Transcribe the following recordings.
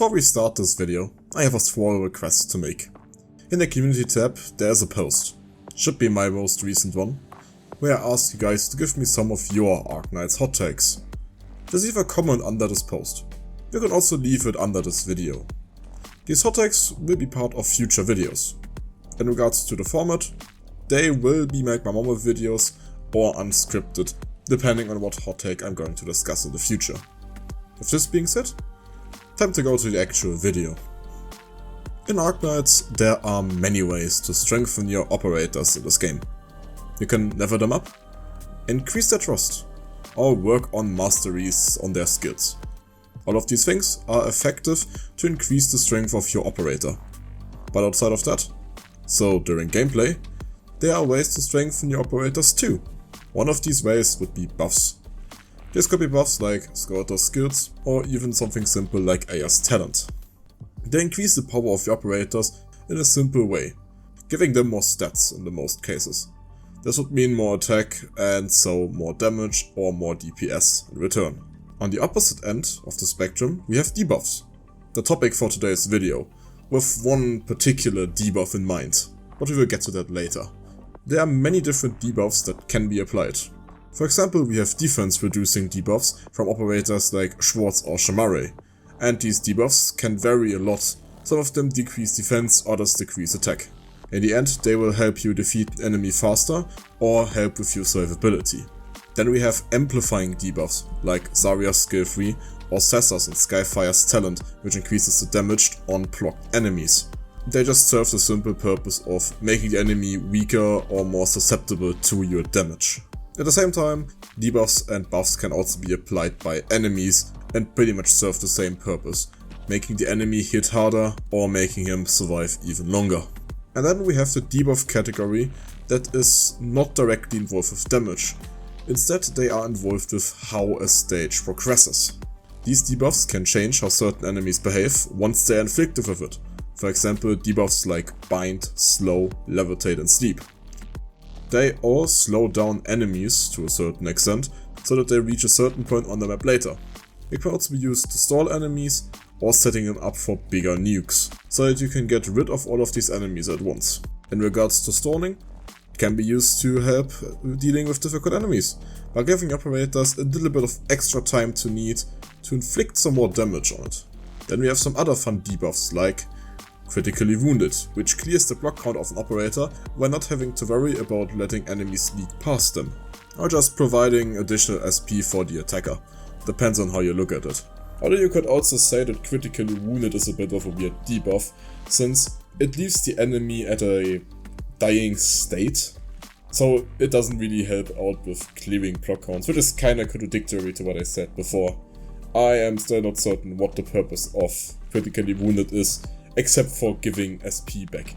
Before we start this video, I have a small request to make. In the community tab there is a post, should be my most recent one, where I ask you guys to give me some of your Arknights hot takes. Just leave a comment under this post. You can also leave it under this video. These hot takes will be part of future videos. In regards to the format, they will be Make My Mama videos or unscripted, depending on what hot take I'm going to discuss in the future. With this being said, time to go to the actual video. In Arknights there are many ways to strengthen your operators in this game. You can level them up, increase their trust, or work on masteries on their skills. All of these things are effective to increase the strength of your operator. But outside of that, so during gameplay, there are ways to strengthen your operators too. One of these ways would be buffs. These could be buffs like Scourter's skills or even something simple like Aya's talent. They increase the power of your operators in a simple way, giving them more stats in the most cases. This would mean more attack and so more damage or more DPS in return. On the opposite end of the spectrum we have debuffs, the topic for today's video, with one particular debuff in mind, but we will get to that later. There are many different debuffs that can be applied. For example, we have defense reducing debuffs from operators like Schwartz or Shamare, and these debuffs can vary a lot. Some of them decrease defense, others decrease attack. In the end, they will help you defeat an enemy faster or help with your survivability. Then we have amplifying debuffs like Zarya's skill 3 or Sessa's and Skyfire's talent, which increases the damage on blocked enemies. They just serve the simple purpose of making the enemy weaker or more susceptible to your damage. At the same time, debuffs and buffs can also be applied by enemies and pretty much serve the same purpose, making the enemy hit harder or making him survive even longer. And then we have the debuff category that is not directly involved with damage. Instead, they are involved with how a stage progresses. These debuffs can change how certain enemies behave once they are inflicted with it. For example, debuffs like Bind, Slow, Levitate and Sleep. They all slow down enemies to a certain extent, so that they reach a certain point on the map later. It can also be used to stall enemies or setting them up for bigger nukes, so that you can get rid of all of these enemies at once. In regards to stalling, it can be used to help dealing with difficult enemies, by giving operators a little bit of extra time to need to inflict some more damage on it. Then we have some other fun debuffs like Critically Wounded, which clears the block count of an operator while not having to worry about letting enemies sneak past them, or just providing additional SP for the attacker. Depends on how you look at it. Although you could also say that Critically Wounded is a bit of a weird debuff, since it leaves the enemy at a dying state, so it doesn't really help out with clearing block counts, which is kinda contradictory to what I said before. I am still not certain what the purpose of Critically Wounded is, except for giving SP back.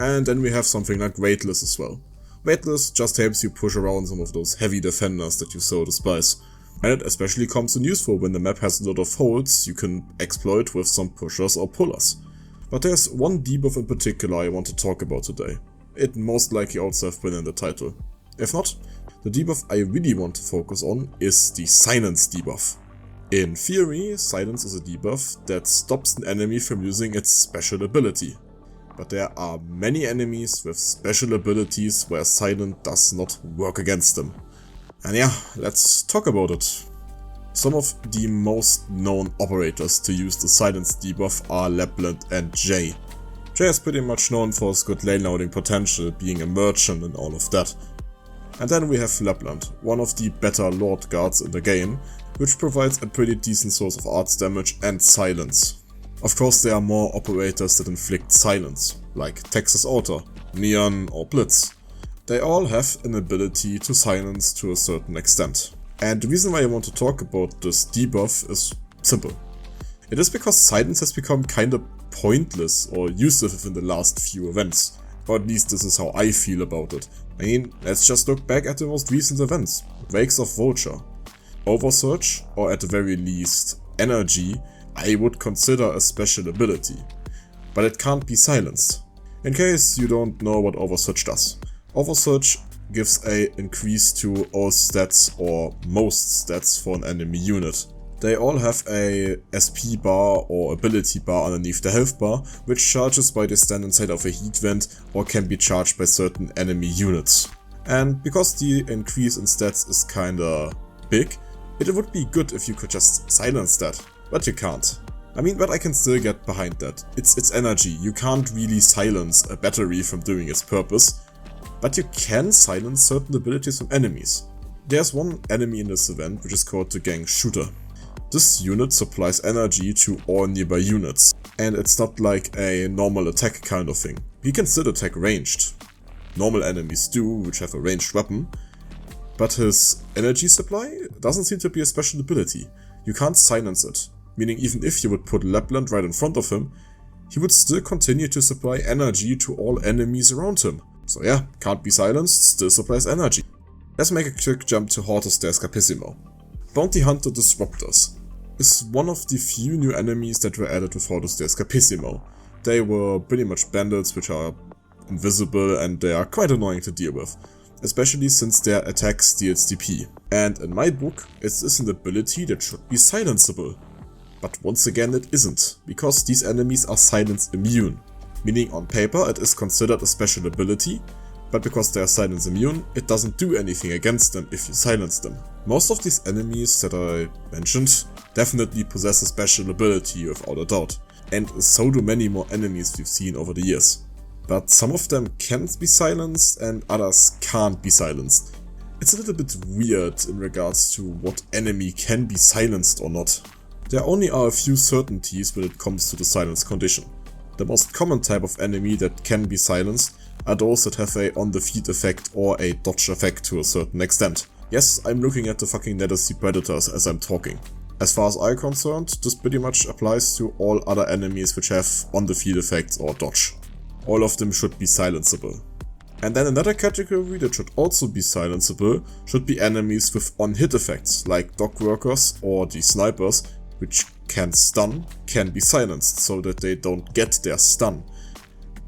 And then we have something like Weightless as well. Weightless just helps you push around some of those heavy defenders that you so despise. And it especially comes in useful when the map has a lot of holes you can exploit with some pushers or pullers. But there's one debuff in particular I want to talk about today. It most likely also have been in the title. If not, the debuff I really want to focus on is the Silence debuff. In theory, Silence is a debuff that stops an enemy from using its special ability. But there are many enemies with special abilities where Silence does not work against them. And yeah, let's talk about it. Some of the most known operators to use the Silence debuff are Lapland and Jay. Jay is pretty much known for his good lane loading potential, being a merchant and all of that. And then we have Lapland, one of the better Lord Guards in the game, which provides a pretty decent source of arts damage and silence. Of course there are more operators that inflict silence, like Texas Alter, Neon or Blitz. They all have an ability to silence to a certain extent. And the reason why I want to talk about this debuff is simple. It is because silence has become kinda pointless or useless within the last few events. Or at least this is how I feel about it. I mean, let's just look back at the most recent events. Wakes of Vulture. Oversearch, or at the very least Energy, I would consider a special ability. But it can't be silenced. In case you don't know what Oversearch does. Oversearch gives a increase to all stats or most stats for an enemy unit. They all have a SP bar or ability bar underneath the health bar, which charges while they stand inside of a heat vent or can be charged by certain enemy units. And because the increase in stats is kinda big, it would be good if you could just silence that, but you can't. I mean, but I can still get behind that. It's energy, you can't really silence a battery from doing its purpose, but you can silence certain abilities from enemies. There's one enemy in this event which is called the Gang Shooter. This unit supplies energy to all nearby units, and it's not like a normal attack kind of thing. He can still attack ranged. Normal enemies do, which have a ranged weapon, but his energy supply doesn't seem to be a special ability. You can't silence it, meaning even if you would put Lapland right in front of him, he would still continue to supply energy to all enemies around him. So yeah, can't be silenced, still supplies energy. Let's make a quick jump to Hortus the Escapissimo. Bounty Hunter Disruptors is one of the few new enemies that were added with Hortus the Escapissimo. They were pretty much bandits which are invisible and they are quite annoying to deal with, especially since their attack steals DP. And in my book, it is an ability that should be silenceable. But once again it isn't, because these enemies are silence immune, meaning on paper it is considered a special ability, but because they are silence immune, it doesn't do anything against them if you silence them. Most of these enemies that I mentioned definitely possess a special ability without a doubt, and so do many more enemies we've seen over the years. But some of them can be silenced and others can't be silenced. It's a little bit weird in regards to what enemy can be silenced or not. There only are a few certainties when it comes to the silence condition. The most common type of enemy that can be silenced are those that have a on the feet effect or a dodge effect to a certain extent. Yes, I'm looking at the fucking Nether Sea Predators as I'm talking. As far as I'm concerned, this pretty much applies to all other enemies which have on the feet effects or dodge. All of them should be silenceable. And then another category that should also be silenceable should be enemies with on-hit effects, like dog workers or the snipers, which can stun, can be silenced so that they don't get their stun.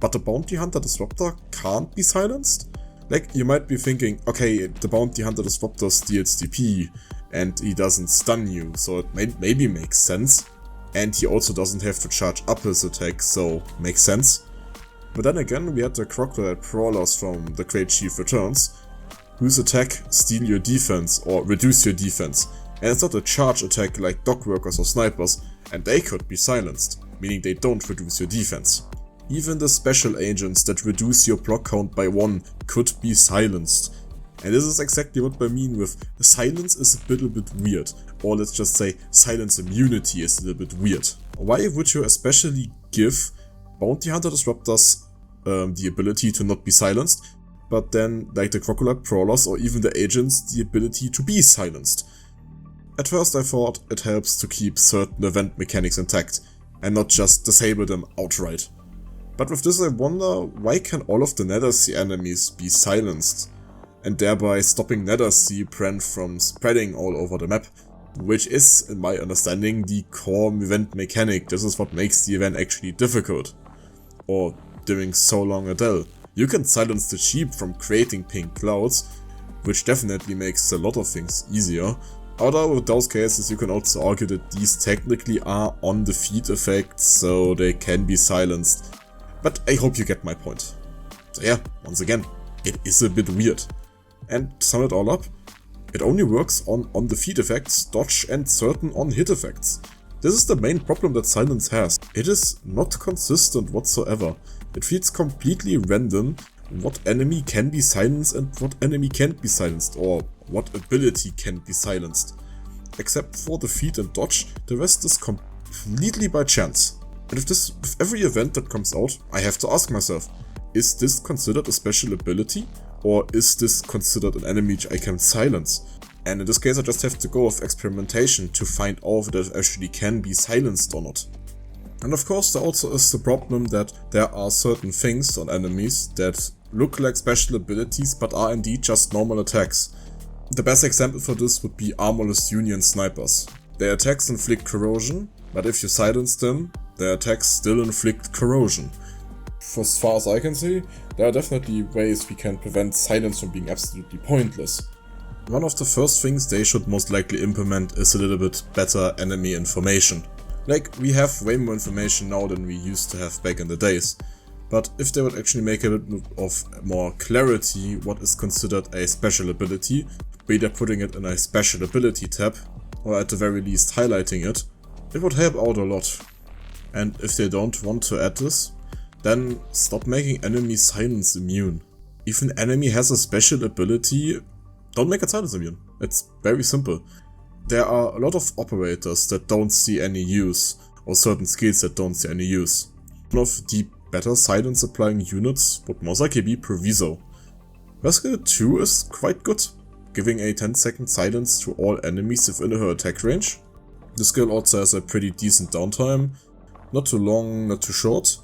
But the Bounty Hunter Disruptor can't be silenced? Like, you might be thinking, okay, the Bounty Hunter Disruptor steals DP and he doesn't stun you, so it maybe makes sense. And he also doesn't have to charge up his attack, so makes sense. But then again, we had the Crocodile Prowlers from The Great Chief Returns, whose attack steal your defense or reduce your defense. And it's not a charge attack like dog workers or snipers, and they could be silenced, meaning they don't reduce your defense. Even the special agents that reduce your block count by 1 could be silenced. And this is exactly what I mean with silence is a little bit weird, or let's just say silence immunity is a little bit weird. Why would you especially give Bounty Hunter Disruptors the ability to not be silenced, but then like the Crocodile Prowlers or even the agents the ability to be silenced? At first I thought it helps to keep certain event mechanics intact, and not just disable them outright. But with this I wonder, why can all of the Nether-Sea enemies be silenced, and thereby stopping Nether-Sea Brand from spreading all over the map, which is, in my understanding, the core event mechanic. This is what makes the event actually difficult. Or during so long a Dell. You can silence the sheep from creating pink clouds, which definitely makes a lot of things easier. Although with those cases you can also argue that these technically are on the feet effects, so they can be silenced. But I hope you get my point. So yeah, once again, it is a bit weird. And to sum it all up, it only works on the feet effects, dodge and certain on-hit effects. This is the main problem that silence has. It is not consistent whatsoever. It feels completely random what enemy can be silenced and what enemy can't be silenced, or what ability can be silenced. Except for the feet and dodge, the rest is completely by chance. And with every event that comes out, I have to ask myself, is this considered a special ability? Or is this considered an enemy which I can silence? And in this case I just have to go with experimentation to find out that it actually can be silenced or not. And of course there also is the problem that there are certain things on enemies that look like special abilities but are indeed just normal attacks. The best example for this would be Armorless Union snipers. Their attacks inflict corrosion, but if you silence them, their attacks still inflict corrosion. As far as I can see, there are definitely ways we can prevent silence from being absolutely pointless. One of the first things they should most likely implement is a little bit better enemy information. Like, we have way more information now than we used to have back in the days. But if they would actually make a bit of more clarity what is considered a special ability, be they putting it in a special ability tab, or at the very least highlighting it, it would help out a lot. And if they don't want to add this, then stop making enemy silence immune. If an enemy has a special ability, don't make it silence immune. It's very simple. There are a lot of operators that don't see any use, or certain skills that don't see any use. One of the better silence applying units would most likely be Proviso. Her skill 2 is quite good, giving a 10-second silence to all enemies within her attack range. The skill also has a pretty decent downtime, not too long, not too short,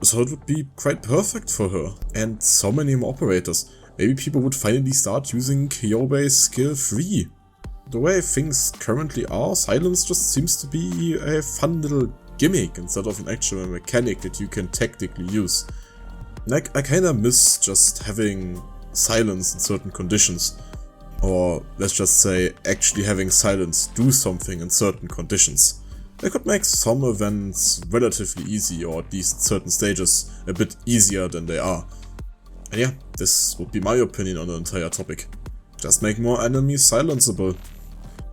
so it would be quite perfect for her. And so many more operators. Maybe people would finally start using Kyobe's skill 3. The way things currently are, silence just seems to be a fun little gimmick instead of an actual mechanic that you can tactically use. Like, I kinda miss just having silence in certain conditions. Or let's just say actually having silence do something in certain conditions. They could make some events relatively easy, or at least certain stages a bit easier than they are. And yeah, this would be my opinion on the entire topic. Just make more enemies silenceable.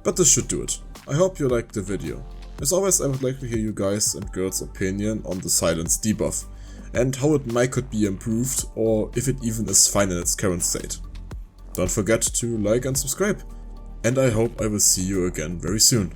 But this should do it. I hope you liked the video. As always, I would like to hear you guys and girls' opinion on the silence debuff, and how it might could be improved, or if it even is fine in its current state. Don't forget to like and subscribe, and I hope I will see you again very soon.